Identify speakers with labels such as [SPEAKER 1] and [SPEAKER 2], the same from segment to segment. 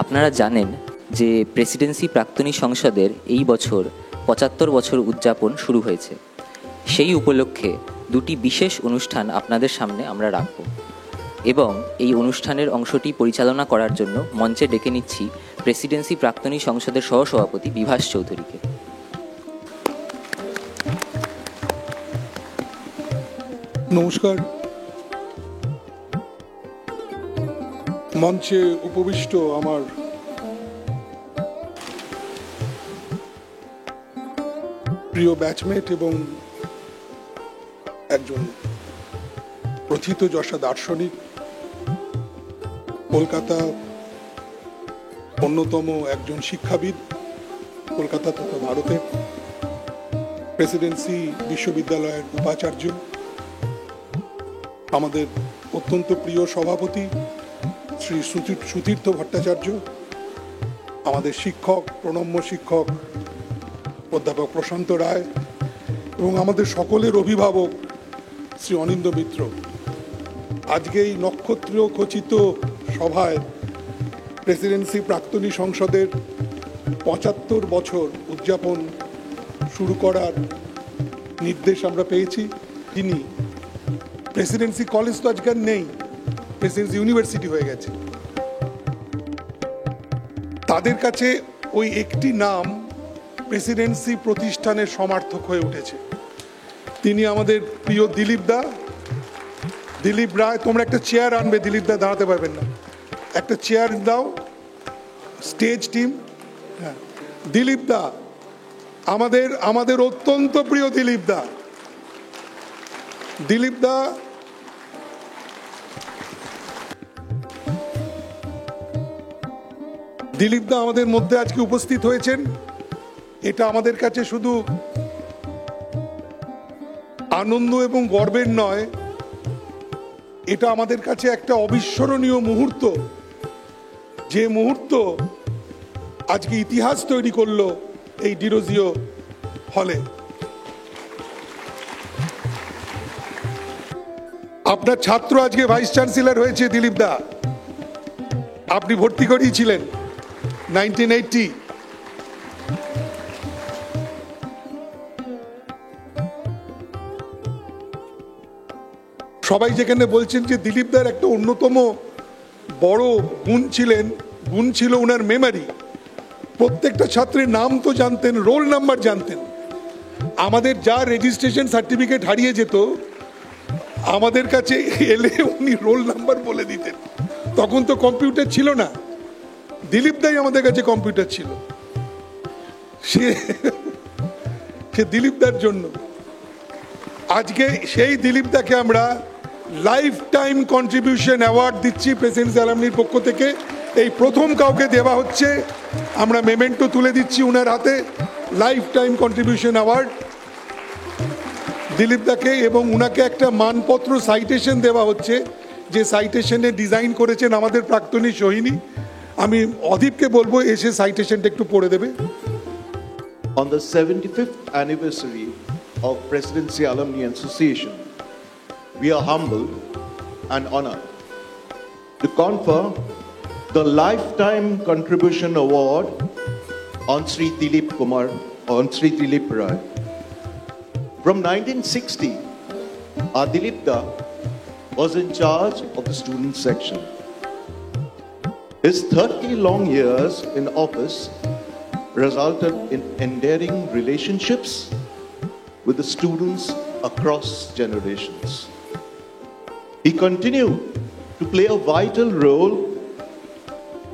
[SPEAKER 1] আপনারা জানেন যে প্রেসিডেন্সি প্রাক্তনী সংসদের এই বছর ৭৫ বছর উদযাপন শুরু হয়েছে। সেই উপলক্ষে দুটি বিশেষ অনুষ্ঠান আপনাদের সামনে আমরা রাখব এবং এই অনুষ্ঠানের অংশটি পরিচালনা করার জন্য মঞ্চে ডেকে নিচ্ছি প্রেসিডেন্সি প্রাক্তনী সংসদের সহসভাপতি বিভাস চৌধুরীকে।
[SPEAKER 2] নমস্কার। মঞ্চে উপবিষ্ট আমার প্রিয় ব্যাচমেট এবং একজন প্রথিতযশা দার্শনিক, কলকাতা অন্যতম একজন শিক্ষাবিদ, কলকাতা তথা ভারতের প্রেসিডেন্সি বিশ্ববিদ্যালয়ের উপাচার্য, আমাদের অত্যন্ত প্রিয় সভাপতি শ্রী সুতীর্থ ভট্টাচার্য, আমাদের শিক্ষক, প্রণম্য শিক্ষক অধ্যাপক প্রশান্ত রায় এবং আমাদের সকলের অভিভাবক শ্রী অনিন্দ মিত্র। আজকে এই নক্ষত্র খচিত সভায় প্রেসিডেন্সি প্রাক্তনী সংসদের ৭৫ বছর উদযাপন শুরু করার নির্দেশ আমরা পেয়েছি। তিনি প্রেসিডেন্সি কলেজ তো আজকাল নেই, প্রেসিডেন্সি ইউনিভার্সিটি হয়ে গেছে। তাদের কাছে ওই একটি নাম প্রেসিডেন্সি প্রতিষ্ঠানের সমার্থক হয়ে উঠেছে। তিনি আমাদের প্রিয় দিলীপ রায়। তোমরা একটা চেয়ার আনবে, দিলীপ দা দাঁড়াতে পারবেন না, একটা চেয়ার দাও। স্টেজ টিম, হ্যাঁ, দিলীপ দা আমাদের অত্যন্ত প্রিয় দিলীপ দা আমাদের মধ্যে আজকে উপস্থিত হয়েছেন। এটা আমাদের কাছে শুধু আনন্দ এবং গর্বের নয়, এটা আমাদের কাছে একটা অবিস্মরণীয় মুহূর্ত, যে মুহূর্ত আজকে ইতিহাস তৈরি করলো এই ডিরোজিও হলে। আপনার ছাত্র আজকে ভাইস চ্যান্সেলর হয়েছে দিলীপ দা, আপনি ভর্তি করিয়েছিলেন 1980। সবাই যেখানে বলছেন যে দিলীপ দার একটা অন্যতম বড় গুণ ছিল ওনার মেমোরি। প্রত্যেকটা ছাত্রের নাম তো জানতেন, রোল নাম্বার জানতেন। আমাদের যা রেজিস্ট্রেশন সার্টিফিকেট হারিয়ে যেত, আমাদের কাছে এলে উনি রোল নাম্বার বলে দিতেন। তখন তো কম্পিউটার ছিল না, দিলীপ দাই আমাদের কাছে কম্পিউটার ছিল। সে দিলীপ দার জন্য আজকে সেই দিলীপ দাকে আমরা লাইফ টাইম কন্ট্রিবিউশন অ্যাওয়ার্ড দিচ্ছি প্রেসিডেন্সি অ্যালামনির পক্ষ থেকে। এই প্রথম কাউকে দেওয়া হচ্ছে, আমরা মেমেন্টো তুলে দিচ্ছি উনার হাতে, life time contribution award Dilip দাকে, এবং উনাকে একটা মানপত্র সাইটেশন দেওয়া হচ্ছে, যে সাইটেশনে ডিজাইন করেছেন আমাদের প্রাক্তনী সোহিনী। আমি অদীপকে বলবো এসে সাইটেশনটা একটু পড়ে দেবে।
[SPEAKER 3] On the 75th anniversary of Presidency Alumni Association, we are humbled and honored to confer the Lifetime Contribution Award on Sri Dilip Rai. From 1960, our Dilip Da was in charge of the student section. His 30 long years in office resulted in endearing relationships with the students across generations. He continued to play a vital role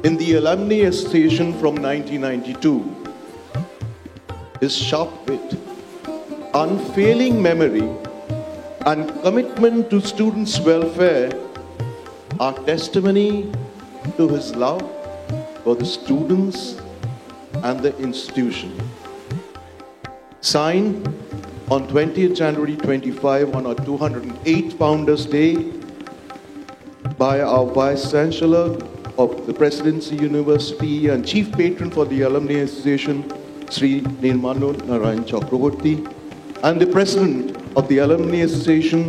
[SPEAKER 3] in the Alumni Association from 1992. His sharp wit, unfailing memory, and commitment to students' welfare are testimony to his love for the students and the institution. Signed on 20th January 25 on our 208th Founders Day by our Vice Chancellor of the Presidency University and Chief Patron for the Alumni Association, Sri Nirmano Narayan Chakraborty, and the President of the Alumni Association,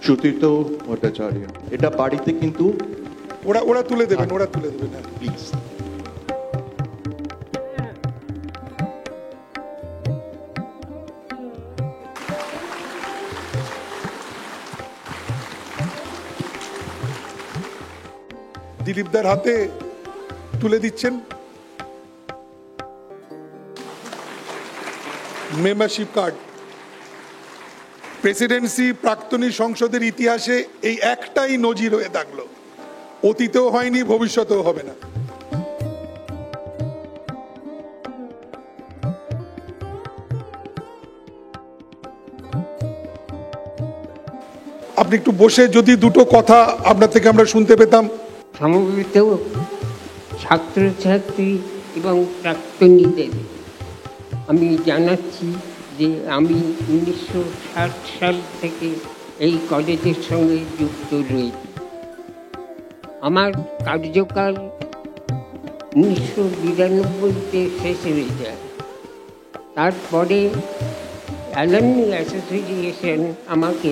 [SPEAKER 3] Shutito Bhattacharya. Eta parite kintu
[SPEAKER 2] ওরা তুলে দেবেন, ওরা তুলে দেবেন, হ্যাঁ।
[SPEAKER 3] please.
[SPEAKER 2] দিলীপদার হাতে তুলে দিচ্ছেন মেম্বারশিপ কার্ড। প্রেসিডেন্সি প্রাক্তনী সংসদের ইতিহাসে এই একটাই নজির হয়ে থাকলো, অতীতেও হয়নি, ভবিষ্যতেও হবে না। আপনি একটু বসে যদি দুটো কথা আপনার থেকে আমরা শুনতে পেতাম।
[SPEAKER 4] সমবেত ছাত্রছাত্রী এবং প্রাক্তনীদের আমি জানাচ্ছি যে আমি 1960 সাল থেকে এই কলেজের সঙ্গে যুক্ত রয়েছি। আমার কার্যকাল 1992-তে শেষ হয়ে যায়। তারপরে অ্যালামনি অ্যাসোসিয়েশন আমাকে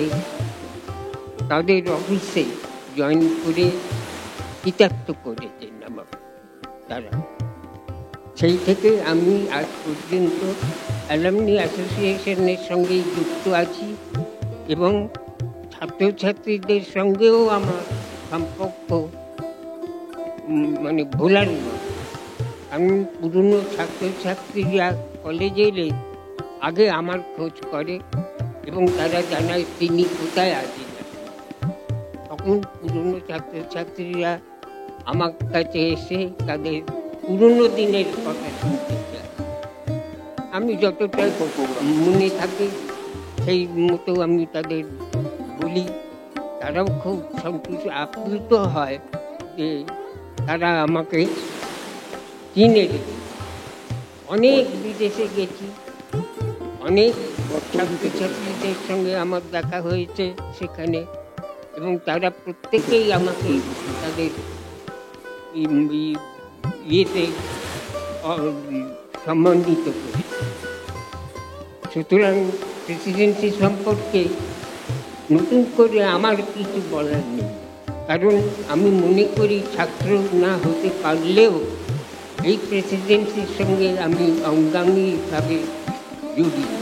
[SPEAKER 4] তাদের অফিসে জয়েন করে কৃতার্থ করেছেন আমাকে তারা। সেই থেকে আমি আজ পর্যন্ত অ্যালামনি অ্যাসোসিয়েশনের সঙ্গেই যুক্ত আছি এবং ছাত্রছাত্রীদের সঙ্গেও আমার সম্পর্ক মানে ভোলার নয়। আমি পুরনো ছাত্রছাত্রীরা কলেজে এলে আগে আমার খোঁজ করে এবং তারা জানায় তিনি কোথায় আছেন। তখন পুরনো ছাত্রছাত্রীরা আমার কাছে এসে তাদের পুরনো দিনের কথা শুনতে চায়। আমি যতটা মনে থাকে সেই মতো আমি তাদের বলি। তারাও খুব সন্তুষ্ট আপ্লুত হয় যে তারা আমাকে চিনে রেখে। অনেক বিদেশে গেছি, অনেক ছাত্রছাত্রীদের সঙ্গে আমার দেখা হয়েছে সেখানে, এবং তারা প্রত্যেকেই আমাকে তাদের ইয়েতে সম্মানিত করে। সুতরাং প্রেসিডেন্সি সম্পর্কে নতুন করে আমার কিছু বলার নেই, কারণ আমি মনে করি ছাত্র না হতে পারলেও এই প্রেসিডেন্সির সঙ্গে আমি অঙ্গাঙ্গিভাবে জড়িত।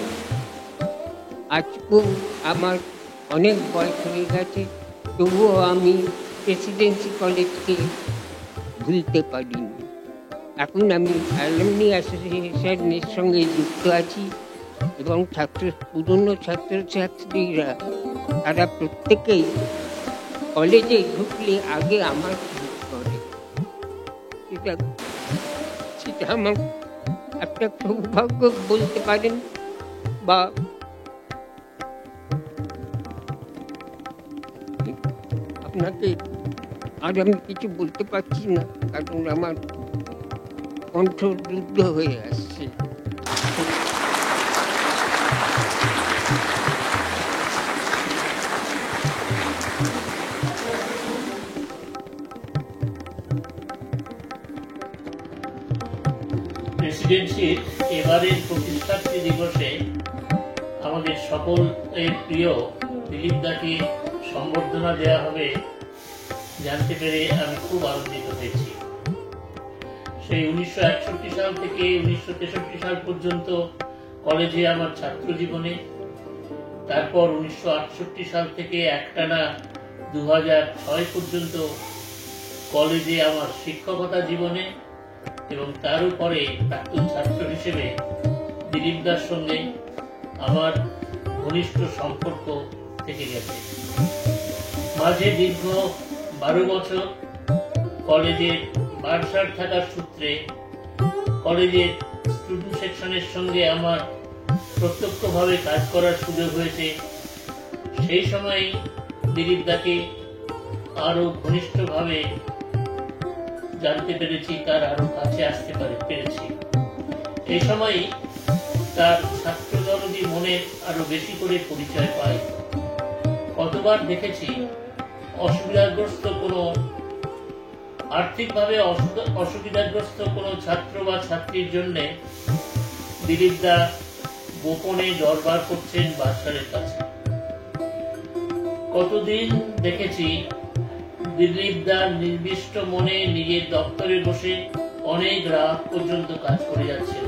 [SPEAKER 4] আজকেও আমার অনেক বয়স হয়ে গেছে, তবুও আমি প্রেসিডেন্সি কলেজকে ভুলতে পারিনি। এখন আমি অ্যালামনি অ্যাসোসিয়েশনের সঙ্গে যুক্ত আছি এবং পুরনো ছাত্রছাত্রীরা তারা প্রত্যেকেই কলেজে ঢুকলে আগে আমার খোঁজ করে। সেটা আমার একটা সৌভাগ্য বলতে পারেন, বা আপনাকে আর আমি কিছু বলতে পারছি না, কারণ আমার কণ্ঠ রুদ্ধ হয়ে আসছে।
[SPEAKER 5] প্রেসিডেন্সির এবারের প্রতিষ্ঠাত্রী দিবসে আমাদের সকলের প্রিয় দিলীপ দাকে সম্বর্ধনা দেওয়া হবে জানতে পেরে আমি খুব আনন্দিত হয়েছি। সেই 1961 সাল থেকে 1963 সাল পর্যন্ত কলেজে আমার ছাত্র জীবনে, তারপর 1968 সাল থেকে একটানা 2006 পর্যন্ত কলেজে আমার শিক্ষকতা জীবনে, এবং তার উপরে প্রাক্তন ছাত্র হিসেবে দিলীপ দার সঙ্গে আমার ঘনিষ্ঠ সম্পর্ক থেকে গেছে। মাঝে দীর্ঘ 12 বছর কলেজের বারসার থাকার সূত্রে কলেজের স্টুডেন্ট সেকশনের সঙ্গে আমার প্রত্যক্ষভাবে কাজ করার সুযোগ হয়েছে। সেই সময় দিলীপ দাকে আরো ঘনিষ্ঠভাবে জানতে পেরেছি, তার আরো কাছে আসতে পেরেছি। এই সময়ই তার ছাত্র দলটি মনে আরো বেশি করে পরিচয় পায়। কতবার দেখেছি অসুবিধাগ্রস্ত কোনো আর্থিকভাবে অসুবিধাগ্রস্ত কোনো ছাত্র বা ছাত্রীর জন্য দিলীপ দা গোপনে দরবার করছেন বাদশাহের কাছে। কতদিন দেখেছি দিলীপ দা নির্দিষ্ট মনে নিজের দপ্তরে বসে অনেক রাত পর্যন্ত কাজ করে যাচ্ছেন।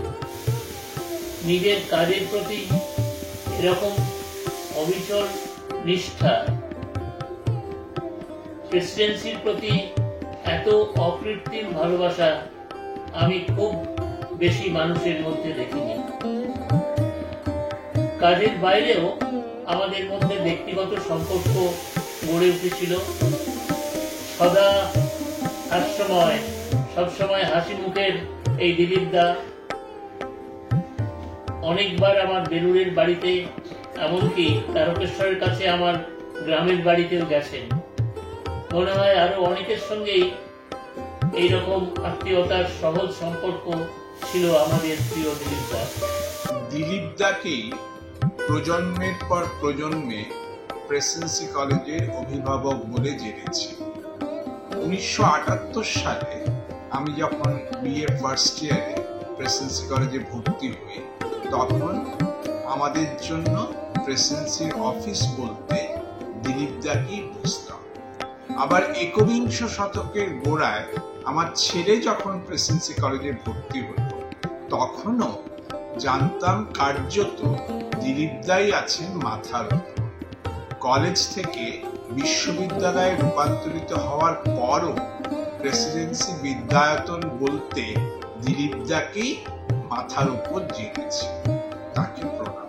[SPEAKER 5] নিজের কাজের প্রতি এরকম অবিচল নিষ্ঠা, প্রেসিডেন্সির প্রতি এত অকৃত্রিম ভালোবাসা আমি খুব বেশি মানুষের মধ্যে দেখিনি। কাজের বাইরেও আমাদের মধ্যে ব্যক্তিগত সম্পর্ক গড়ে উঠেছিল। সদা হাস্যময়, সবসময় হাসি মুখের এই দিলীপ দা অনেকবার আমার বেলুড়ের বাড়িতে, এমনকি তারকেশ্বরের কাছে আমার গ্রামের বাড়িতেও গেছেন। মনে হয় আরো অনেকের সঙ্গেই এইরকম আত্মীয়তার সহজ সম্পর্ক ছিল আমাদের প্রিয় দিলীপ দা।
[SPEAKER 6] দিলীপ দাকেই প্রজন্মের পর প্রজন্মে প্রেসিডেন্সি কলেজের অভিভাবক বলে জেনেছি। 1978 সালে আমি যখন বিএ ফার্স্ট ইয়ারে প্রেসিডেন্সি কলেজে ভর্তি হই, তখন আমাদের জন্য প্রেসিডেন্সির অফিস বলতে দিলীপ দাকেই বুঝতাম। আবার একবিংশ শতকের গোড়ায় আমার ছেলে যখন প্রেসিডেন্সি কলেজে ভর্তি হলো, তখনও জানতাম কার্যত দিলীপ দাই আছেন মাথার উপর। কলেজ থেকে বিশ্ববিদ্যালয়ে রূপান্তরিত হওয়ার পরও প্রেসিডেন্সি বিদ্যায়তন বলতে দিলীপ দাকেই মাথার উপর জেনেছি। তাকে প্রণাম।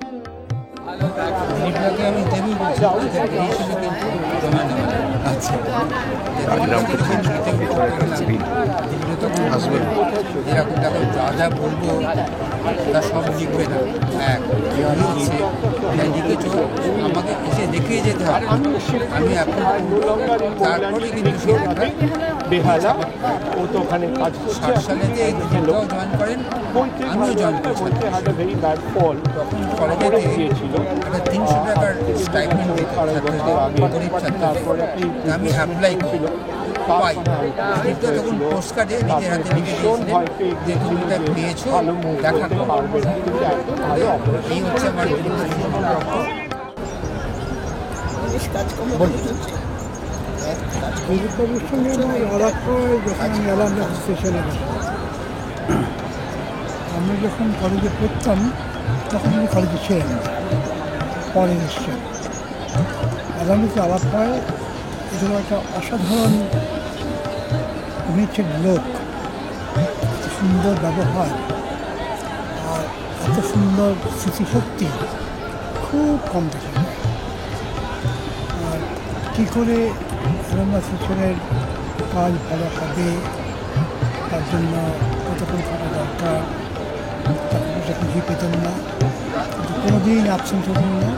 [SPEAKER 7] এরকম দেখো যা যা বলবো তা সব লিখবে না, এক হচ্ছে লিখেছ আমাকে এসে দেখেই যেতে হবে। আমি এখন তারপরে কিন্তু বেহালা ও তো ওখানে কাজ 60 সালেতে দিলীপটাও জয়েন করেন, আমিও জয়েন করেছি। তখন কলেজে গিয়েছিল একটা 300 টাকার স্টাইপেন্ড দিত গরিব ছাত্রদের। আমি অ্যাপ্লাই করি, পাই। দিলীপটা তখন পোস্টকার্ডে নিজের হাতে লিখে দিয়েছিলেন যে তুমি এটা পেয়েছো, দেখা এই হচ্ছে আমার
[SPEAKER 8] দিলীপবাবুর সঙ্গে আমার আলাপ হয় যখন আমি এলাম স্টেশনে। আমরা যখন কলেজে পড়তাম তখন আমি কলেজে ছিলাম, পরে এসছেন আলামিতে আলাপ হয়। এগুলো একটা অসাধারণ নেচের লোক, সুন্দর ব্যবহার আর এত সুন্দর স্মৃতিশক্তি খুব কম দেখা যায়। আর কী করে এলামা সেকশনের কাজ ভালো হবে, তার জন্য কতক্ষণ খাটা দরকার, তারপরে কিছুই পেতেন না, কিন্তু কোনোদিন অ্যাবসেন্ট হতেন না,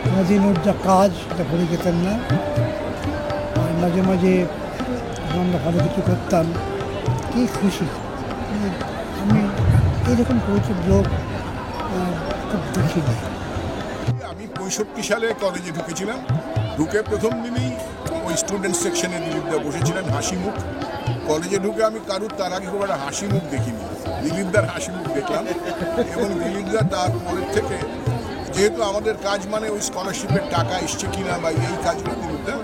[SPEAKER 8] কোনোদিন ওর যা কাজ সেটা ভুলে যেতেন না। আর মাঝে মাঝে আমরা ভালো কিছু করতাম, কী খুশি। আমি এইরকম প্রচুর লোক খুব দেখিনি।
[SPEAKER 9] আমি 65 সালে কলেজে ঢুকেছিলাম। ঢুকে প্রথম দিনেই ওই স্টুডেন্ট সেকশনে দিলীপদা বসেছিলেন হাসি মুখ। কলেজে ঢুকে আমি কারুর তার আগে খুব একটা হাসি মুখ দেখিনি, দিলীপদার হাসি মুখ দেখলাম। এবং দিলীপদা তারপরের থেকে, যেহেতু আমাদের কাজ মানে ওই স্কলারশিপের টাকা এসছে কিনা বা এই কাজগুলো দিলীপদা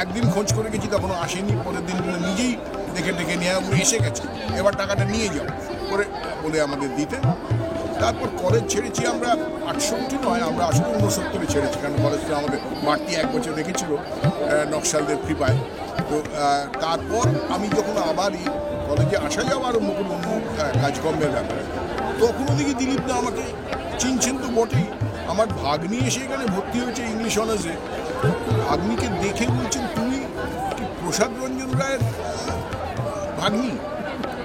[SPEAKER 9] একদিন খোঁজ করে গেছি, তখনও আসেনি। পরের দিন নিজেই দেখে ডেকে নিয়ে এসে গেছে, এবার টাকাটা নিয়ে যাও করে বলে আমাদের দিতে। তারপর কলেজ ছেড়েছি আমরা 68 নয়, আমরা আসলে 69 ছেড়েছি, কারণ কলেজটা আমাদের বাড়তি 1 বছর রেখেছিল নকশালদের কৃপায়। তো তারপর আমি যখন আবার এই কলেজে আসা যাওয়া আরম্ভ করি অন্য কাজকর্মের ব্যাপারে, তখনও দেখি দিলীপদা আমাকে চিনছেন তো বটেই। আমার ভাগ্নি এসে এখানে ভর্তি হয়েছে ইংলিশ অনার্সে। ভাগ্নিকে দেখে বলছেন, তুমি কি প্রসাদ রঞ্জন রায়ের ভাগ্নি?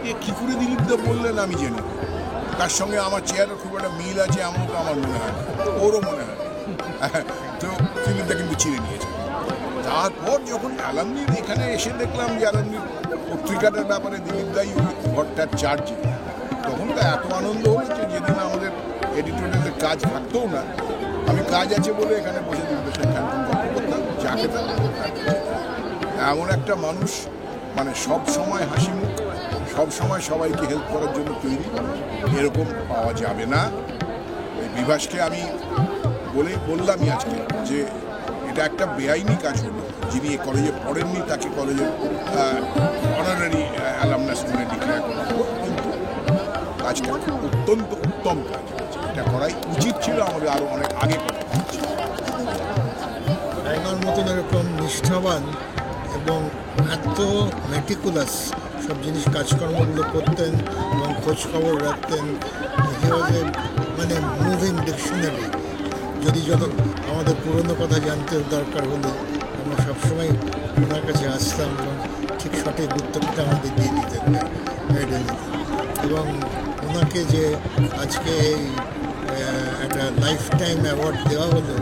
[SPEAKER 9] এ কী করে দিলীপদা বললেন আমি জানি। তার সঙ্গে আমার চেয়ারের খুব একটা মিল আছে এমন তো আমার মনে হয়, ওরও মনে হয়। তো দিলীপদা কিন্তু চিনে নিয়েছে। তারপর যখন অ্যালামনির এখানে এসে দেখলাম যে অ্যালামনির পত্রিকাটার ব্যাপারে দিলীপদাই ওই ঘরটার চার্জে, তখন তো এত আনন্দ হলো যে যেদিন আমাদের এডিটোরিয়ালের কাজ থাকতেও না, আমি কাজ আছে বলে এখানে বসে দিলীপদার সঙ্গে খানিকক্ষণ গল্প করতাম, চা খেতাম। এমন একটা মানুষ, মানে সব সময় হাসি মুখ, সব সময় সবাইকে হেল্প করার জন্য তৈরি, এরকম পাওয়া যাবে না। এই বিভাসকে আমি বললামই আজকে যে এটা একটা বেআইনি কাজ হলো। যিনি এই কলেজে পড়েননি তাকে কলেজের অনারারি অ্যালামনাস বলে ডিক্লেয়ার করা হলো, কিন্তু কাজটা অত্যন্ত উত্তম কাজ। এটা করাই উচিত ছিল, আমাদের আরও অনেক আগে করা উচিত।
[SPEAKER 10] ওনার মতন এরকম নিষ্ঠাবান এবং এত মেটিকুলাস সব জিনিস কাজকর্মগুলো করতেন এবং খোঁজখবর রাখতেন। মানে মুভিং ডিকশনারি। যদি আমাদের পুরনো কথা জানতে দরকার হলে আমরা সবসময় ওনার কাছে আসতাম এবং ঠিক সঠিক উত্তরটা আমাদের দিয়ে দিতেন এবং ওনাকে যে আজকে এই একটা লাইফ টাইম অ্যাওয়ার্ড দেওয়া হলো,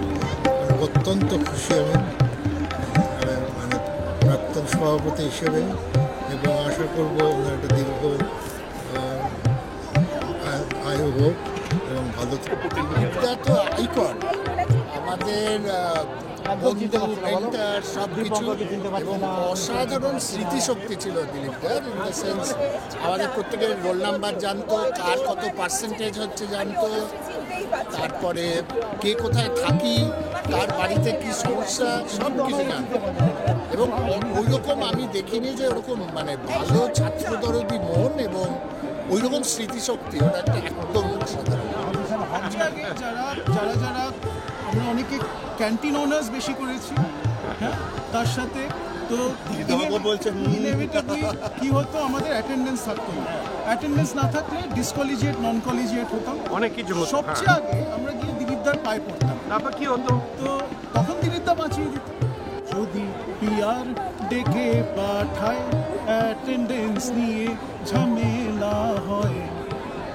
[SPEAKER 10] অত্যন্ত খুশি আমি মানে প্রাক্তন সভাপতি হিসেবে, এবং আশা করবো ওনার একটা দীর্ঘ আয়ু হোক এবং ভালো
[SPEAKER 11] এটা তো আইকন আমাদের বন্ধু মেন্টার সব কিছু, এবং অসাধারণ স্মৃতিশক্তি ছিল দিলীপদার। ইন দ্য সেন্স আমাদের প্রত্যেকের রোল নাম্বার জানতো, কার কত পার্সেন্টেজ হচ্ছে জানতো, তারপরে কে কোথায় থাকি, কার বাড়িতে কি সমস্যা, সব কিছু জানতো। এবং ওই রকম আমি দেখিনি যে ওরকম মানে ভালো ছাত্রদরদি মন এবং ওই রকম স্মৃতিশক্তি, ওটা একটা একদম সাধারণ।
[SPEAKER 12] যারা আমরা অনেকে ক্যান্টিন অনার্স বেশি করেছি, হ্যাঁ, তার সাথে তো ইনএভিটেবলি কি হতো, আমাদের অ্যাটেন্ডেন্স থাকতো না। অ্যাটেন্ডেন্স না থাকলে ডিসকলিজিয়েট নন কলিজিয়েট হতাম, অনেক কিছু। সবচেয়ে আগে আমরা গিয়ে দিলীপদার পায়ে পড়তাম। তারপর কি হতো, তো তখন দিলীপদা বাঁচিয়ে দিত। যদি পিয়ার ডেকে পাঠায় অ্যাটেন্ডেন্স নিয়ে ঝামেলা হয়,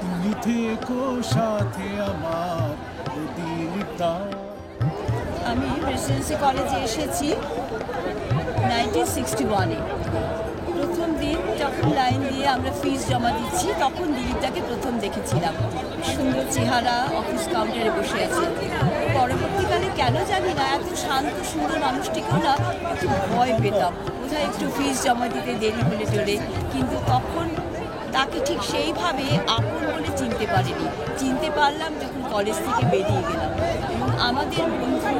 [SPEAKER 12] তুমি থেকো সাথে আমার দিলীপদা।
[SPEAKER 13] আমি প্রেসিডেন্সি কলেজে এসেছি 1961-এ। প্রথম দিন যখন লাইন দিয়ে আমরা ফিস জমা দিচ্ছি, তখন দিলীপদাকে প্রথম দেখেছিলাম। সুন্দর চেহারা, অফিস কাউন্টারে বসে আছে। পরবর্তীকালে কেন জানি না এত শান্ত সুন্দর মানুষটিকেও না একটু ভয় পেতাম, বোধহয় একটু ফিস জমা দিতে দেরি হলে চলে। কিন্তু তখন তাকে ঠিক সেইভাবে আপন বলে চিনতে পারিনি। চিনতে পারলাম যখন কলেজ থেকে বেরিয়ে গেলাম। এবং আমাদের বন্ধু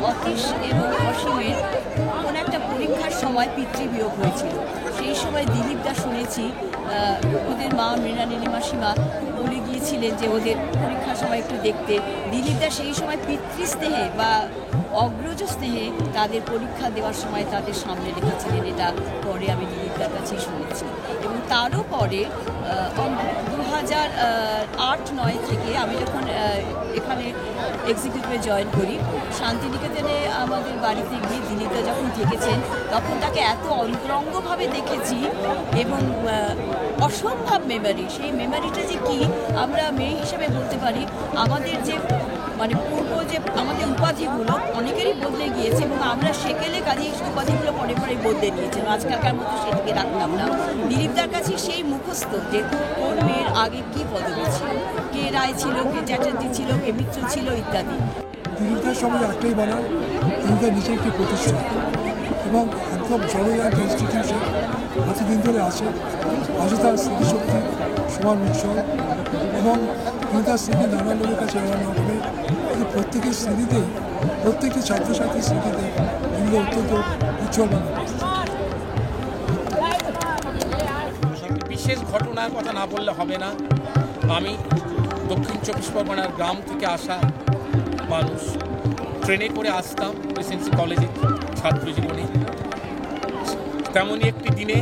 [SPEAKER 13] অতীশ এবং অসীমের কোনো একটা পরীক্ষার সময় পিতৃবিয়োগ হয়েছিল। সেই সময় দিলীপদা শুনেছি ওদের মা মৃণালিনী মাসিমা বলে গিয়েছিলেন যে ওদের পরীক্ষার সময় একটু দেখতে। দিলীপদা সেই সময় পিতৃস্নেহে বা অগ্রজ স্নেহে তাদের পরীক্ষা দেওয়ার সময় তাদের সামনে রেখেছিলেন। এটা পরে আমি দিলীপদার কাছেই শুনেছি। এবং তারও পরে 2008-09 থেকে আমি যখন এখানে এক্সিকিউটিভে জয়েন করি, শান্তিনিকেতনে আমাদের বাড়িতে গিয়ে দিলীপদা যখন থেকেছেন, তখন তাকে এত অন্তরঙ্গভাবে দেখেছি এবং অসম্ভব মেমোরি। সেই মেমোরিটা যে কি আমরা মেয়ে হিসেবে বলতে পারি, আমাদের যে মানে পূর্ব যে আমাদের উপাধিগুলো অনেকেরই বদলে গিয়েছে এবং আমরা সেকেলে কাজে এই উপাধিগুলো পরে পরে বদলে নিয়েছিলাম, আজকালকার মতো সেটাকে রাখলাম না। দিলীপদার কাছে সেই মুখস্থ যে ওর মেয়ের আগে কী পদবি ছিল, কে রায় ছিল, কে চ্যাটার্জি ছিল, কে মিত্র ছিল ইত্যাদি।
[SPEAKER 8] দিলীপদার সঙ্গে একটাই বলার, দিলীপদার নিচে একটি প্রতিষ্ঠান এবং একদম জনজাত ইনস্টিটিউশন এতদিন ধরে আছে তার স্মৃতিশক্তি সবার উৎসব এবং তিনি তার স্মৃতি নানা লোকের কাছে রান্না করে প্রত্যেকের স্মৃতিতেই, প্রত্যেকটি ছাত্রছাত্রীর স্মৃতিতে এগুলো অত্যন্ত উজ্জ্বল বানাবে।
[SPEAKER 14] বিশেষ ঘটনার কথা না বললে হবে না। আমি দক্ষিণ চব্বিশ পরগনার গ্রাম থেকে আসা মানুষ, ট্রেনে করে আসতাম প্রেসিডেন্সি কলেজে ছাত্র জীবনে। তেমনই একটি দিনে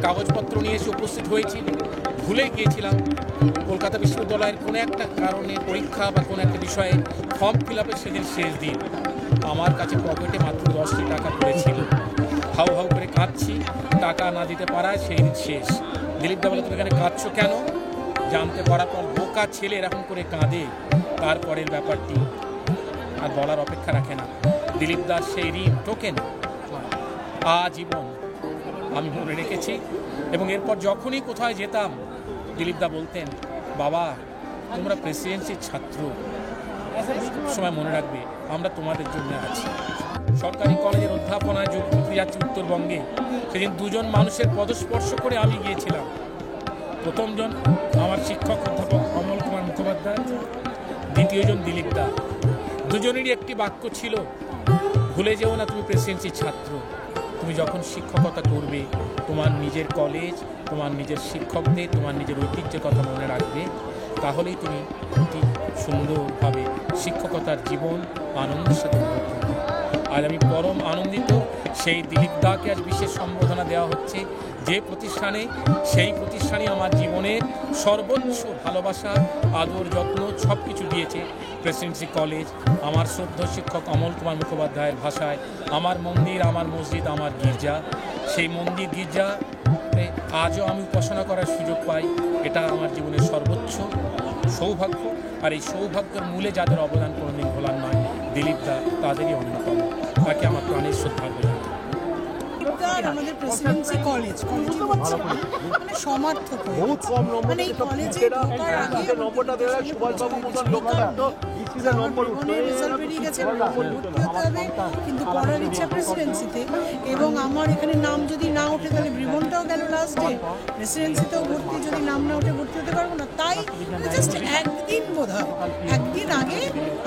[SPEAKER 14] কাগজপত্র নিয়ে এসে উপস্থিত হয়েছি, ভুলে গিয়েছিলাম কলকাতা বিশ্ববিদ্যালয়ের কোনো একটা কারণে পরীক্ষা বা কোনো একটা বিষয়ে ফর্ম ফিল আপের সেদিন শেষ দিন। আমার কাছে পকেটে মাত্র 10টি টাকা পড়েছিল। হাউ হাউ করে কাঁদছি, টাকা না দিতে পারায় সেই দিন শেষ। দিলীপদা বলে, তুমি এখানে কাঁদছো কেন? জানতে পারার পর বোকা ছেলে এরকম করে কাঁদে, তারপরের ব্যাপারটি আর বলার অপেক্ষা রাখে না। দিলীপদার সেই ঋণ টোকেন আজীবন আমি মনে রেখেছি এবং এরপর যখনই কোথায় যেতাম দিলীপদা বলতেন, বাবা তোমরা প্রেসিডেন্সির ছাত্র, সময় মনে রাখবে আমরা তোমাদের জন্য আছি। সরকারি কলেজের অধ্যাপনায় যোগ দিতে যাচ্ছি উত্তরবঙ্গে। সেদিন দুজন মানুষের পদস্পর্শ করে আমি গিয়েছিলাম। প্রথমজন আমার শিক্ষক অধ্যাপক অমল কুমার মুখোপাধ্যায়, দ্বিতীয়জন দিলীপদা। দুজনেরই একটি বাক্য ছিল, ভুলে যেও না তুমি প্রেসিডেন্সির ছাত্র। তুমি যখন শিক্ষকতা করবে তোমার নিজের কলেজ, তোমার নিজের শিক্ষকদের, তোমার নিজের ঐতিহ্যের কথা মনে রাখবে, তাহলেই তুমি অতি সুন্দরভাবে শিক্ষকতার জীবন আনন্দের সাথে উপভোগ করবে। আজ আমি পরম আনন্দিত, সেই দিলীপদাকে আজ বিশেষ সম্বোধনা দেওয়া হচ্ছে যে প্রতিষ্ঠানে, সেই প্রতিষ্ঠানে আমার জীবনের সর্বোচ্চ ভালোবাসা, আদর, যত্ন সব কিছু দিয়েছে প্রেসিডেন্সি কলেজ। আমার শ্রদ্ধেয় শিক্ষক অমল কুমার মুখোপাধ্যায়ের ভাষায়, আমার মন্দির, আমার মসজিদ, আমার গির্জা। সেই মন্দির গির্জা আজও আমি উপাসনা করার সুযোগ পাই, এটা আমার জীবনের সর্বোচ্চ সৌভাগ্য। আর এই সৌভাগ্যের মূলে যাদের অবদান কোনোদিন ভোলার নয়, দিলীপদা তাদেরই অন্যতম। তাকে আমার প্রাণের শ্রদ্ধার্ঘ জানাই।
[SPEAKER 15] আমাদের প্রেসিডেন্সি কলেজ মানে সমার্থক মানে এই কলেজে ঢোকার আগে রেজাল্ট বেরিয়ে গেছে, ভর্তি হতে হবে, কিন্তু পড়ার ইচ্ছা প্রেসিডেন্সিতে এবং আমার এখানে নাম যদি না ওঠে তাহলে ব্রিবনটাও গেল লাস্টে, প্রেসিডেন্সিতেও ভর্তি যদি নাম না ওঠে ভর্তি হতে পারবো না। তাই জাস্ট একদিন বোধহয় একদিন আগে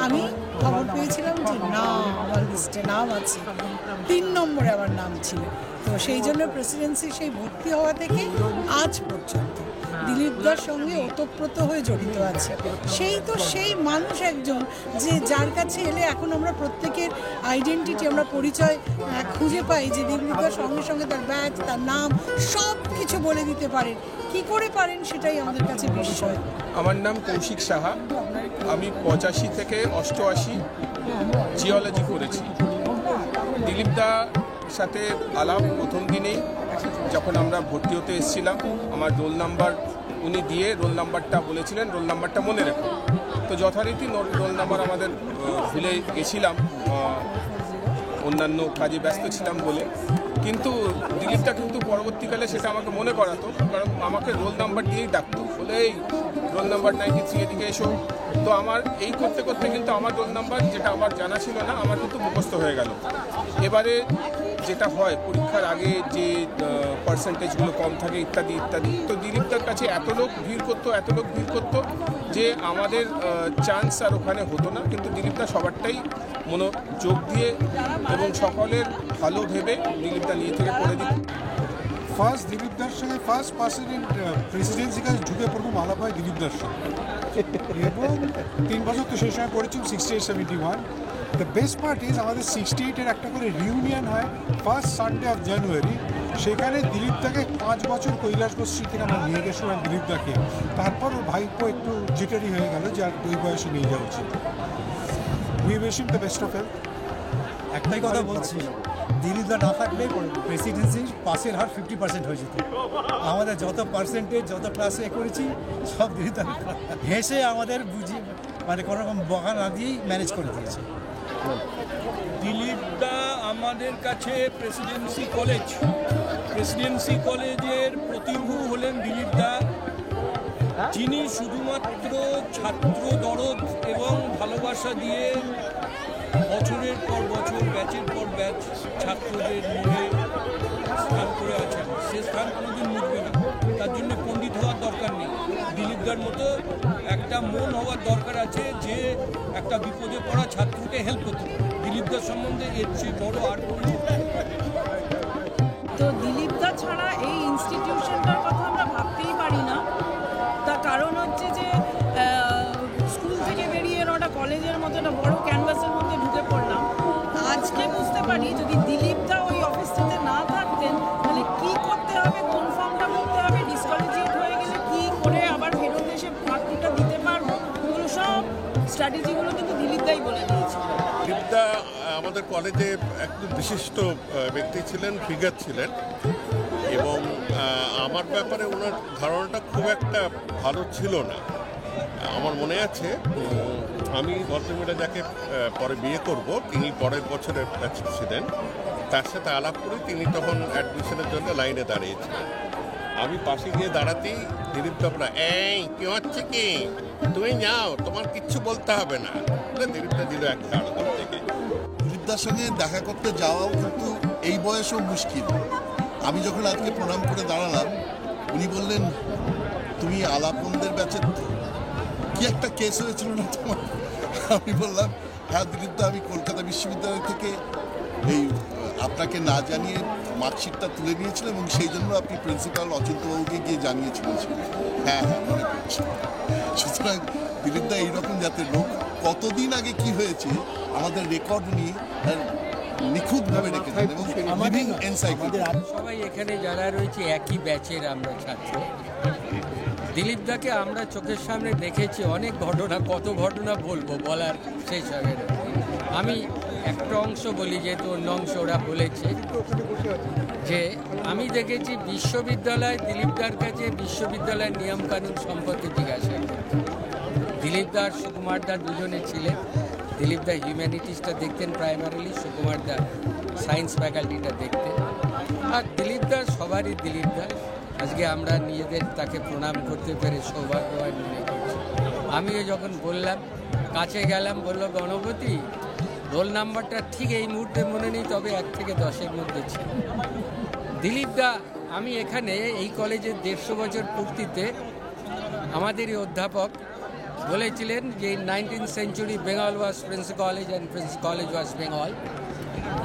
[SPEAKER 15] আমি খবর পেয়েছিলাম যে না আমার লিস্টে নাম আছে, 3 নম্বরে আমার নাম ছিল। তো সেই জন্য প্রেসিডেন্সি সেই ভর্তি হওয়া থেকে আজ পর্যন্ত দিলীপদার সঙ্গে ওতপ্রোত হয়ে জড়িত আছে। সেই মানুষ একজন যে যার কাছে এলে এখন আমরা প্রত্যেকের আইডেন্টিটি, আমরা পরিচয় খুঁজে পাই যে দিলীপদার সঙ্গে সঙ্গে তার ব্যাগ, তার নাম সব কিছু বলে দিতে পারেন। কি করে পারেন সেটাই আমাদের কাছে বিস্ময়।
[SPEAKER 16] আমার নাম কৌশিক সাহা, আমি 85 থেকে 88 জিওলজি করেছি। দিলীপদার সাথে আলাপ প্রথম দিনেই, যখন আমরা ভর্তি হতে এসেছিলাম, আমার রোল নাম্বার উনি দিয়ে রোল নাম্বারটা বলেছিলেন, রোল নাম্বারটা মনে রেখো। তো যথারীতি রোল নাম্বার আমাদের ভুলে গেছিলাম, অন্যান্য কাজে ব্যস্ত ছিলাম বলে। কিন্তু দিলীপটা কিন্তু পরবর্তীকালে সেটা আমাকে মনে করাতো, কারণ আমাকে রোল নাম্বার দিয়েই ডাকতো, বলে এই রোল নাম্বার 93 এদিকে এসো। তো আমার এই করতে করতে কিন্তু আমার রোল নাম্বার, যেটা আমার জানা ছিল না, আমার কিন্তু মুখস্থ হয়ে গেল। এবারে যেটা হয় পরীক্ষার আগে যে পার্সেন্টেজগুলো কম থাকে ইত্যাদি ইত্যাদি, তো দিলীপদার কাছে এত লোক ভিড় করতো যে আমাদের চান্স আর ওখানে হতো না। কিন্তু দিলীপদা সবারটাই মনোযোগ দিয়ে এবং সকলের ভালো ভেবে দিলীপদা নিয়ে থেকে করে দিত।
[SPEAKER 17] ফার্স্ট দিলীপদার সঙ্গে ফার্স্ট প্রেসিডেন্সি কাছে ঢুকে পড়বো মালা পায় দিলীপদার সঙ্গে, এবং 3 বছর তো সেই সময় পড়েছি 68-71। দ্য বেস্ট পার্ট ইজ আমাদের 68-এর একটা করে রিউনিয়ন হয় ফার্স্ট সানডে অফ জানুয়ারি। সেখানে দিলীপদাকে 5 বছর কৈলাস বস্ত্রী থেকে আমরা নিয়ে গেছিলাম দিলীপদাকে। তারপর ওর ভাইপো একটু জিটারি হয়ে গেল যে আর ওই বয়সে নিয়ে যাওয়া উচিত। We wish him the best of health.
[SPEAKER 18] একটাই কথা বলছি, দিলীপদা না থাকলে প্রেসিডেন্সির পাসের হার 50% হয়ে যেত। আমাদের যত পার্সেন্টেজ, যত ক্লাসে করেছি সব দিলীপদা হেসে আমাদের মানে কোনো রকম বকা না দিয়েই ম্যানেজ করে দিয়েছে।
[SPEAKER 19] দিলীপ দা আমাদের কাছে প্রেসিডেন্সি কলেজের প্রতিভূ হলেন দিলীপ দা, যিনি শুধুমাত্র ছাত্র দরদ এবং ভালোবাসা দিয়ে বছরের পর বছর, ব্যাচের পর ব্যাচ ছাত্রদের মনে স্থান করে আছেন। সে স্থান কোনোদিন মুছবে না, তার জন্য পণ্ডিত হওয়ার দরকার নেই। দিলীপদার মতো একটা মন হওয়ার দরকার আছে যে একটা বিপদে পড়া ছাত্রকে হেল্প করতে পারে। দিলীপদার সম্বন্ধে এর চেয়ে বড় আর কোনো
[SPEAKER 15] তো দিলীপদা ছাড়া এই ইনস্টিটিউশনটার কথা আমরা ভাবতেই পারি না। তার কারণ হচ্ছে যে স্কুল থেকে বেরিয়ে ওটা কলেজের মতো একটা বড় ক্যানভাসের মধ্যে ঢুকে পড়লাম। আজকে বুঝতে পারি যদি দিলীপদা ওই অফিসটাতে না থাকতেন তাহলে কী করতে হবে, কোন ফর্মটা করতে হবে, ডিসকলেজিয়েট হয়ে গেলে কী করে আবার ফেরত এসে চাকরিটা দিতে পারবো, এগুলো সব স্ট্র্যাটেজিগুলো কিন্তু দিলীপদাই বলে দিয়েছে।
[SPEAKER 9] দিলীপদা আমাদের কলেজে একটু বিশিষ্ট ব্যক্তি ছিলেন, ফিগার ছিলেন, এবং আমার ব্যাপারে ওনার ধারণাটা খুব একটা ভালো ছিল না। আমার মনে আছে আমি ভদ্রমহিলা যাকে পরে বিয়ে করব, তিনি পরের বছরে ছিলেন, তার সাথে আলাপ করে তিনি তখন অ্যাডমিশনের জন্য লাইনে দাঁড়িয়েছিলেন। আমি পাশে গিয়ে দাঁড়াতেই দিলীপদা বলা, এই কি হচ্ছে কি, তুমি যাও, তোমার কিচ্ছু বলতে হবে না। দিলীপদা দিল একটা আলাদা থেকে।
[SPEAKER 20] দিলীপদার সঙ্গে দেখা করতে যাওয়াও কিন্তু এই বয়সেও মুশকিল। আমি যখন আজকে প্রণাম করে দাঁড়ালাম, উনি বললেন, তুমি আলাপনদের ব্যাচে কি একটা কেস হয়েছিল না তোমার? আমি বললাম, হ্যাঁ দিলীপদা, আমি কলকাতা বিশ্ববিদ্যালয় থেকে এই আপনাকে না জানিয়ে মার্কশিটটা তুলে নিয়েছিলাম এবং সেই জন্য আপনি প্রিন্সিপাল অচিন্তবাবুকে গিয়ে জানিয়েছিলেন। হ্যাঁ হ্যাঁ মনে করছি। সুতরাং দিলীপদা এইরকম জাতের লোক, কতদিন আগে কি হয়েছে আমাদের রেকর্ড উনি নিখুঁতভাবে রেখেছেন এবং লিভিং এনসাইক্লোপিডিয়া।
[SPEAKER 21] সবাই এখানে যারা রয়েছে একই ব্যাচের আমরা ছাত্র। দিলীপদাকে আমরা চোখের সামনে দেখেছি অনেক ঘটনা, কত ঘটনা বলবো, বলার শেষ হবে না। আমি একটা অংশ বলি, যেহেতু অন্য অংশ ওরা বলেছে, যে আমি দেখেছি বিশ্ববিদ্যালয় দিলীপদার কাছে বিশ্ববিদ্যালয়ের নিয়মকানুন সম্পর্কে জিজ্ঞাসা করতেন। দিলীপদা আর সুকুমারদা দুজনে ছিলেন। দিলীপদা হিউম্যানিটিসটা দেখতেন প্রাইমারিলি, সুকুমারদা সায়েন্স ফ্যাকাল্টিটা দেখতেন। আর দিলীপদা সবারই দিলীপদা। আজকে আমরা নিজেদের তাকে প্রণাম করতে পেরে সৌভাগ্যবান মনে করছি। আমিও যখন বললাম, কাছে গেলাম, বললো, গণপতি, রোল নাম্বারটা ঠিক এই মুহূর্তে মনে নেই, তবে 1 থেকে 10-এর মধ্যে ছিল। দিলীপদা, আমি এখানে এই কলেজের 150 বছর পূর্তিতে আমাদেরই অধ্যাপক বলেছিলেন যে 19th century Bengal was Prince College and Prince College was Bengal.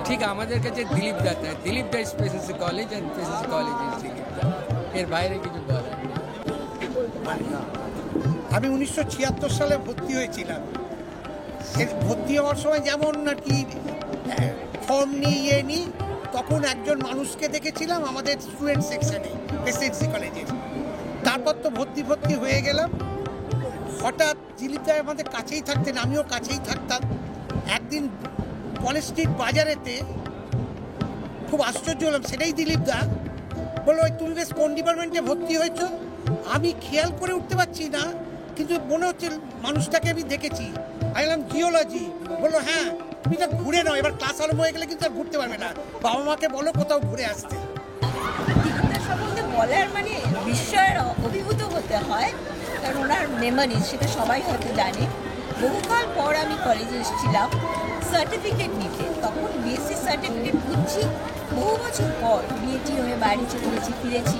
[SPEAKER 21] ঠিক আমাদের কাছে দিলীপদা তাই, দিলীপদা is Prince College and Prince College is দিলীপদা। এর বাইরে কিছু বলার নেই।
[SPEAKER 22] আমি 1976 সালে ভর্তি হয়েছিলাম। ভর্তি হওয়ার সময় যেমন আর কি ফর্ম নিয়ে নিই, তখন একজন মানুষকে দেখেছিলাম আমাদের স্টুডেন্ট সেকশনে প্রেসিডেন্সি কলেজে। তারপর তো ভর্তি হয়ে গেলাম। হঠাৎ দিলীপদা আমাদের কাছেই থাকতেন, আমিও কাছেই থাকতাম। একদিন কলেজ স্ট্রিট বাজারেতে খুব আশ্চর্য হলাম, সেটাই দিলীপদা বললো, তুমি বেশ কোন ডিপার্টমেন্টে ভর্তি হয়েছো? আমি খেয়াল করে উঠতে পারছি না, কিন্তু মনে হচ্ছে মানুষটাকে আমি দেখেছি। আমি বললাম, জিওলজি। বললো, হ্যাঁ, তুমি তো ঘুরে নাও, এবার ক্লাস আরম্ভ হয়ে গেলে কিন্তু আর ঘুরতে পারবে না, বাবা মাকে বলো কোথাও ঘুরে আসতে।
[SPEAKER 13] দিলীপদার সম্বন্ধে বলার মানে বিস্ময়ের অভিভূত হতে হয়, কারণ ওনার মেমোরি, সেটা সবাই হয়তো জানে। বহুকাল পর আমি কলেজে এসেছিলাম সার্টিফিকেট নিতে, তখন বিএসসি সার্টিফিকেট বুঝছি বহু বছর পর, বিএটি হয়ে বাইরে চলে গেছি, ফিরেছি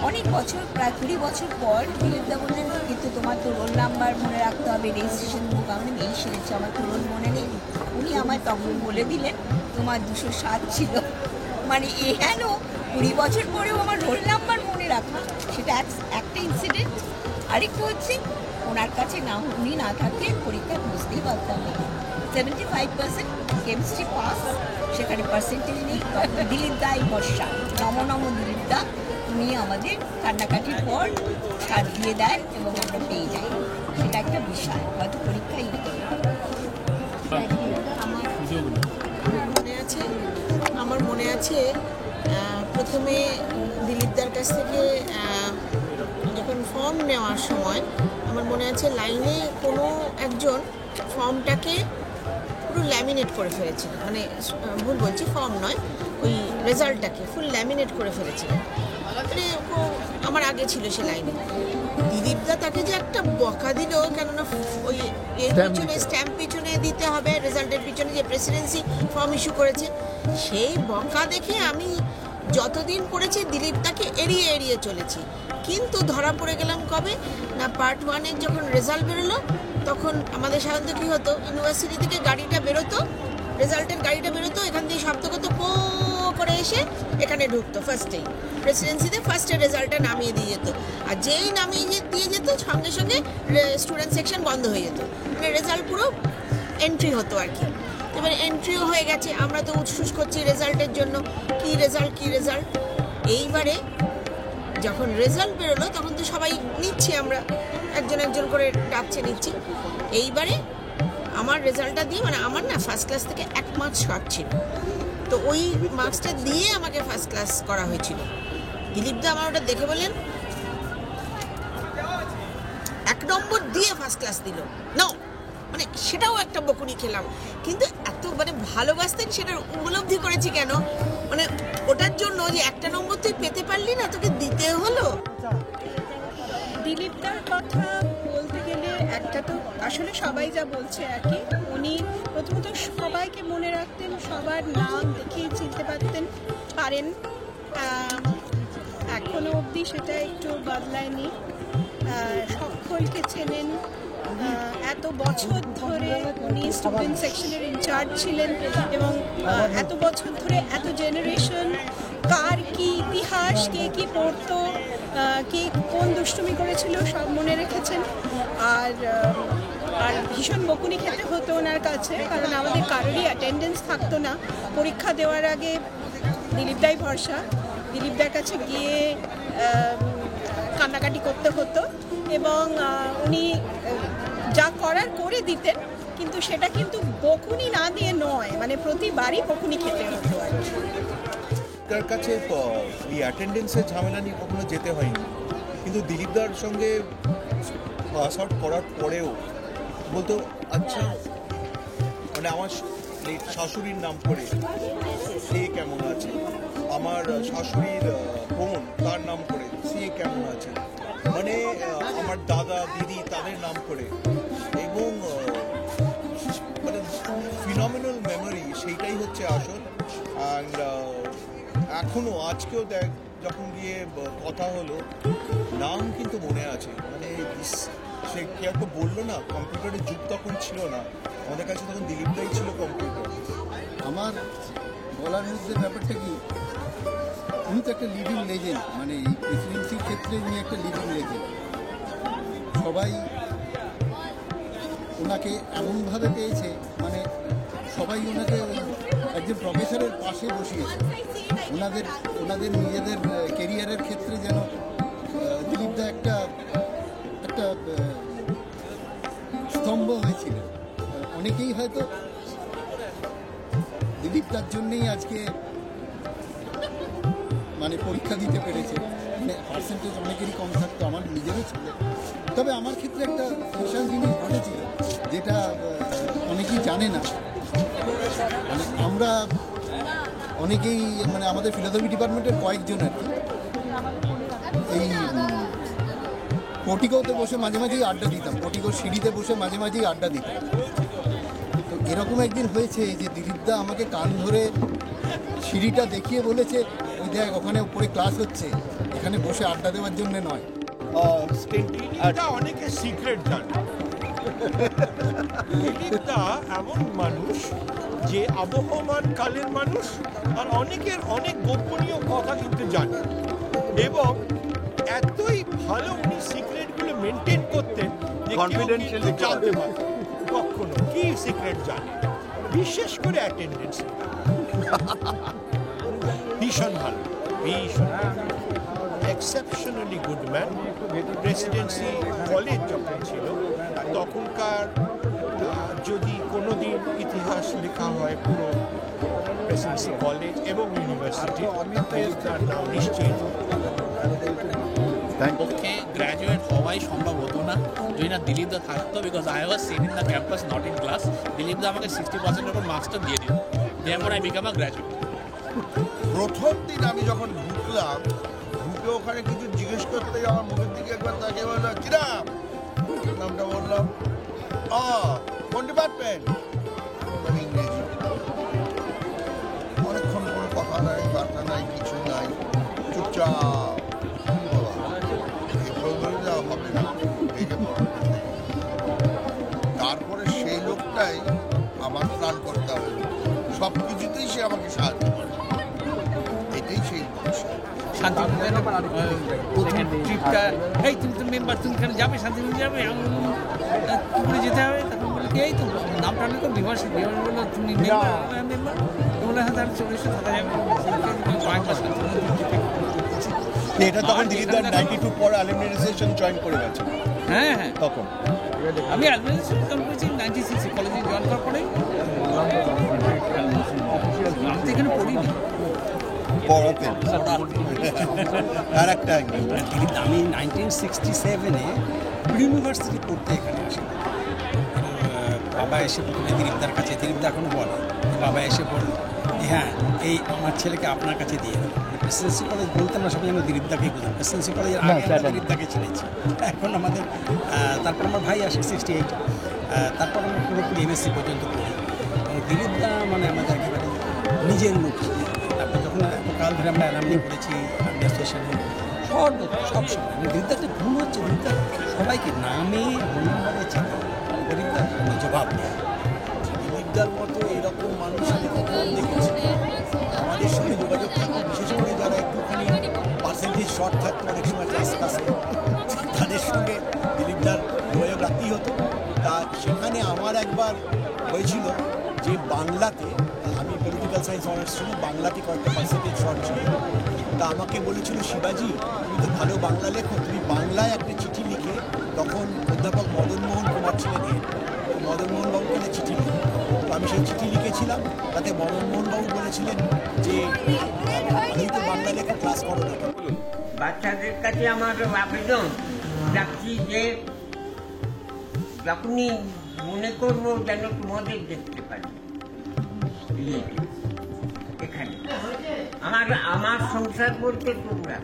[SPEAKER 13] অনেক বছর, প্রায় 20 বছর পর। দিলীপদা বললেন, কিন্তু তোমার তো রোল নাম্বার মনে রাখতে হবে, রেজিস্ট্রেশন বুক। আমি এই সেরেছি, আমার তো রোল মনে নেই। উনি আমায় তখন বলে দিলেন, তোমার 207 ছিল। মানে হেন 20 বছর পরেও আমার রোল নাম্বার মনে রাখা, সেটা একটা ইনসিডেন্ট। আরেকটু হচ্ছে, ওনার কাছে না, উনি না থাকলে পরীক্ষা বুঝতেই পারতাম না। 75% কেমিস্ট্রি পাস, সেখানে পার্সেন্টেজ নেই। দিলীপদাই ভরসা, নম দিলীপদা। উনি আমাদের কান্নাকাটির পর ছাড় দিয়ে দেয় এবং আমরা পেয়ে যাই, সেটা একটা বিষয়। হয়তো পরীক্ষাই
[SPEAKER 15] আমার মনে আছে প্রথমে দিলীপদার কাছ থেকে যখন ফর্ম নেওয়ার সময়
[SPEAKER 1] আমার মনে আছে লাইনে কোনো একজন ফর্মটাকে পুরো ল্যামিনেট করে ফেলেছিল, মানে ভুল বলছি, ফর্ম নয়, ওই রেজাল্টটাকে ফুল ল্যামিনেট করে ফেলেছিল। মানে আমার আগে ছিল সে লাইনে। দিলীপদা তাকে যে একটা বকা দিল, কেননা ওই এর পিছনে স্ট্যাম্প পিছনে দিতে হবে, রেজাল্টের পিছনে যে প্রেসিডেন্সি ফর্ম ইস্যু করেছে, সেই বকা দেখে আমি যতদিন পড়েছি দিলীপদাকে এড়িয়ে এড়িয়ে চলেছি। কিন্তু ধরা পড়ে গেলাম কবে না, পার্ট 1-এর যখন রেজাল্ট বেরোলো, তখন আমাদের সাধারণত কী হতো, ইউনিভার্সিটি থেকে গাড়িটা বেরোতো, রেজাল্টের গাড়িটা বেরোতো, এখান থেকে শব্দ করতো পো করে এসে এখানে ঢুকতো ফার্স্টেই, প্রেসিডেন্সিতে ফার্স্টের রেজাল্টটা নামিয়ে দিয়ে যেত। আর যেই নামিয়ে দিয়ে যেত সঙ্গে সঙ্গে স্টুডেন্ট সেকশন বন্ধ হয়ে যেত, মানে রেজাল্ট পুরো এন্ট্রি হতো আর কি। এবারে এন্ট্রিও হয়ে গেছে, আমরা তো উৎসুস করছি রেজাল্টের জন্য, কী রেজাল্ট। এইবারে যখন রেজাল্ট বেরোলো তখন তো সবাই নিচ্ছি, আমরা একজন একজন করে ডাকছে নিচ্ছি। এইবারে আমার রেজাল্টটা দিয়ে, মানে আমার না ফার্স্ট ক্লাস থেকে 1 মার্কস শর্ট ছিল, তো ওই মার্কসটা দিয়ে আমাকে ফার্স্ট ক্লাস করা হয়েছিল। দিলীপদা আমার ওটা দেখে বললেন 1 নম্বর দিয়ে ফার্স্ট ক্লাস দিল, নাও, মানে সেটাও একটা বকুনি খেলাম। কিন্তু এত মানে ভালোবাসতেন, সেটার উপলব্ধি করেছি কেন, মানে ওটার জন্য যে 1টা নম্বর তুই পেতে পারলি না, তোকে দিতে হলো।
[SPEAKER 15] দিলীপদার কথা বলতে গেলে একটা তো আসলে সবাই যা বলছে আর কি, উনি প্রথমত সবাইকে মনে রাখতেন, সবার নাম দেখেই চিনতে পারেন, এখনো অবধি সেটা একটু বদলায়নি। সকলকে চেনেন, এত বছর ধরে উনি স্টুডেন্ট সেকশনের ইনচার্জ ছিলেন, এবং এত বছর ধরে এত জেনারেশন কার কি ইতিহাস, কে কি পড়তো, কে কোন দুষ্টুমি করেছিল সব মনে রেখেছেন। আর ভীষণ বকুনি খেতে হতো ওনার কাছে, কারণ আমাদের কারোরই অ্যাটেন্ডেন্স থাকতো না। পরীক্ষা দেওয়ার আগে দিলীপদাই ভরসা, দিলীপদার কাছে গিয়ে কান্নাকাটি করতে হতো, এবং উনি যা করার করে দিতেন, কিন্তু সেটা কিন্তু বকুনি না দিয়ে নয়, মানে প্রতিবারই বকুনি খেতে হতো আর কি।
[SPEAKER 3] তার কাছে এই অ্যাটেন্ডেন্সের ঝামেলা নিয়ে কখনো যেতে হয়নি, কিন্তু দিলীপদার সঙ্গে পাস আউট করার পরেও বলতো, আচ্ছা মানে আমার শাশুড়ির নাম করে সে কেমন আছে, আমার শাশুড়ির বোন তার নাম করে সে কেমন আছে, মানে আমার দাদা দিদি তাদের নাম করে, এবং মানে ফিনোমিনাল মেমোরি, সেইটাই হচ্ছে আসল। অ্যান্ড এখনও আজকেও দেখ, যখন গিয়ে কথা হলো, নাম কিন্তু মনে আছে। মানে সে কে একটা বললো না, কম্পিউটারের যুগ তখন ছিল না, আমাদের কাছে তখন দিলীপদাই ছিল কম্পিউটার।
[SPEAKER 23] আমার বলার মধ্যে ব্যাপারটা কি, উনি তো একটা লিভিং লেজেন্ড, মানে এই প্রেসিডেন্সির ক্ষেত্রে উনি একটা লিভিং লেজেন্ড। সবাই ওনাকে এমনভাবে পেয়েছে, মানে সবাই ওনাকে একজন প্রফেসরের পাশে বসিয়েছে। ওনাদের নিজেদের কেরিয়ারের ক্ষেত্রে যেন দিলীপদা একটা স্তম্ভ হয়েছিল। অনেকেই হয়তো দিলীপদার জন্যেই আজকে মানে পরীক্ষা দিতে পেরেছে, মানে পার্সেন্টেজ অনেকেরই কম থাকতো, আমার নিজেরও ছিল। তবে আমার ক্ষেত্রে একটা স্পেশাল জিনিস ঘটেছিল, যেটা অনেকেই জানে না। মানে আমরা অনেকেই, মানে আমাদের ফিলোসফি ডিপার্টমেন্টের কয়েকজন আর কি, এই পটিকোতে বসে মাঝে মাঝেই আড্ডা দিতাম, পটিকোর সিঁড়িতে বসে মাঝে মাঝেই আড্ডা দিতাম। তো এরকম একদিন হয়েছে যে দিলীপদা আমাকে কান ধরে সিঁড়িটা দেখিয়ে বলেছে, ওই দেখ ওখানে উপরে ক্লাস হচ্ছে, এখানে বসে আড্ডা দেওয়ার জন্য নয়।
[SPEAKER 24] এটা অনেকে সিক্রেট জানে। দিলীপদা এমন মানুষ যে আবহমান কালের মানুষ, আর অনেকের অনেক গোপনীয় কথা কিন্তু জানে, এবং এতই ভালো উনি সিক্রেটগুলো মেনটেন করতেন যে কনফিডেন্সিয়ালি জানতে পারে কখনো কি সিক্রেট জানে, বিশেষ করে অ্যাটেন্ডেন্স। ভীষণ ভালো, ভীষণ exceptionally good man. Presidency college যখন ছিল তখনকার যদি কোনোদিন ইতিহাস লেখা হয় পুরো প্রেসিডেন্সি কলেজ এবং ইউনিভার্সিটি, তার নাম নিশ্চয়ই।
[SPEAKER 25] পক্ষে গ্র্যাজুয়েট হওয়াই সম্ভব হতো না, যদি না
[SPEAKER 14] না দিলীপদা থাকতো, because I was seen in the campus not in class. দিলীপদা আমাকে 60% উপর মার্কসটা দিয়ে দিল, দেয়ারপর আই বিকাম আ গ্র্যাজুয়েট।
[SPEAKER 20] প্রথম দিন আমি যখন ঢুকলাম, ঢুকে ওখানে কিছু জিজ্ঞেস করতে আমার মুখের দিকে একবার তাকে বললো কিরাম, নামটা বললাম, কোন ডিপার্টমেন্ট, ইংরেজি। অনেকক্ষণ কোনো কথা নাই, বার্তা নাই, কিছু নাই, চুপচাপ হবে না। তারপরে সেই লোকটাই আমার প্ল্যান করতে হবে, সব কিছুতেই সে আমাকে সাহায্য করে, এটাই সেই
[SPEAKER 14] শান্তিনিকেতনের প্রথম ট্রিপটা, এই তুমি তো মেম্বার, তুমি কেন যাবে শান্তিনিকেতন যাবে, পুকুরে যেতে হবে। তখন বলে কি এই তো নামটা লিখো, বিভাস বললো তুমি মেম্বার, বলে হ্যাঁ তাহলে চলে এসে থাকা যাবে।
[SPEAKER 3] এটা তখন দিলীপদার 92 পর অ্যালুমিনাইজেশন জয়েন করে গেছে।
[SPEAKER 14] হ্যাঁ হ্যাঁ,
[SPEAKER 3] তখন
[SPEAKER 14] আমি অ্যালুমিনাইজেশন জয়েন করেছি 96 কলেজে জয়েন করার পরে। আমি তো এখানে পড়িনি,
[SPEAKER 3] পড়াতে আর একটা
[SPEAKER 18] আমি 1967-এ ইউনিভার্সিটি পড়তে এখানে আসি। বাবা এসে প্রথমে দিলীপদার কাছে, দিলীপদা এখনও বলে, বাবা এসে বলল হ্যাঁ এই আমার ছেলেকে আপনার কাছে দিয়ে দেবো। প্রেসিডেন্সি কলেজ বলতে আমরা সবাই আমরা দিলীপদাকেই বুঝলাম, প্রেসিডেন্সি কলেজের আগে আমরা দিলীপদাকে চিনেছি। এখন আমাদের তারপর আমার ভাই আসে 68, তারপর আমরা পুরোপুরি এমএসসি পর্যন্ত পড়ি। দিলীপদা মানে আমাদের একেবারে নিজের লোক। তারপর যখন কাল ধরে আমরা অ্যালামনি করেছি অ্যাডমিনিস্ট্রেশনে, সব সময় দিলীপদার একটা গুণ হচ্ছে, দিলীপদা সবাইকে নামে নম্বরে চেনে, দিলীপদার জবাব নেই।
[SPEAKER 2] দিলীপদার মতো এরকম মানুষ আমি কখন দেখেছি। আমাদের সঙ্গে যোগাযোগ থাকতো, বিশেষ করে যারা একটুখানি পার্সেন্টেজ শর্ট থাকতো অনেক সময় ক্লাসে, তাদের সঙ্গে দিলীপদার যোগাযোগ রাখতেই হতো। তা সেখানে আমার একবার হয়েছিল যে বাংলাতে, আমি পলিটিক্যাল সায়েন্স অনার্স ছিল, বাংলাতে কয়েকটা পার্সেন্টেজ শর্ট ছিল। তা আমাকে বলেছিল শিবাজি তুমি তো ভালো বাংলা লেখো, তুমি বাংলায় একটা চিঠি লিখে, তখন অধ্যাপক মদনমোহন কুমার ছিলেন, মদনমোহন বাবুকে চিঠি লিখে, তো আমি সেই চিঠি লিখেছিলাম। তাতে মদনমোহন বাবু বলেছিলেন যে ভালোই তো বাংলা লেখা, ক্লাস করো না।
[SPEAKER 4] বাচ্চাদের কাছে আমার আবেদন রাখছি যে যখনই মনে করবো যেন তোমাদের দেখতে পারি এখানে, আমার সংসার বলতে তোমরা।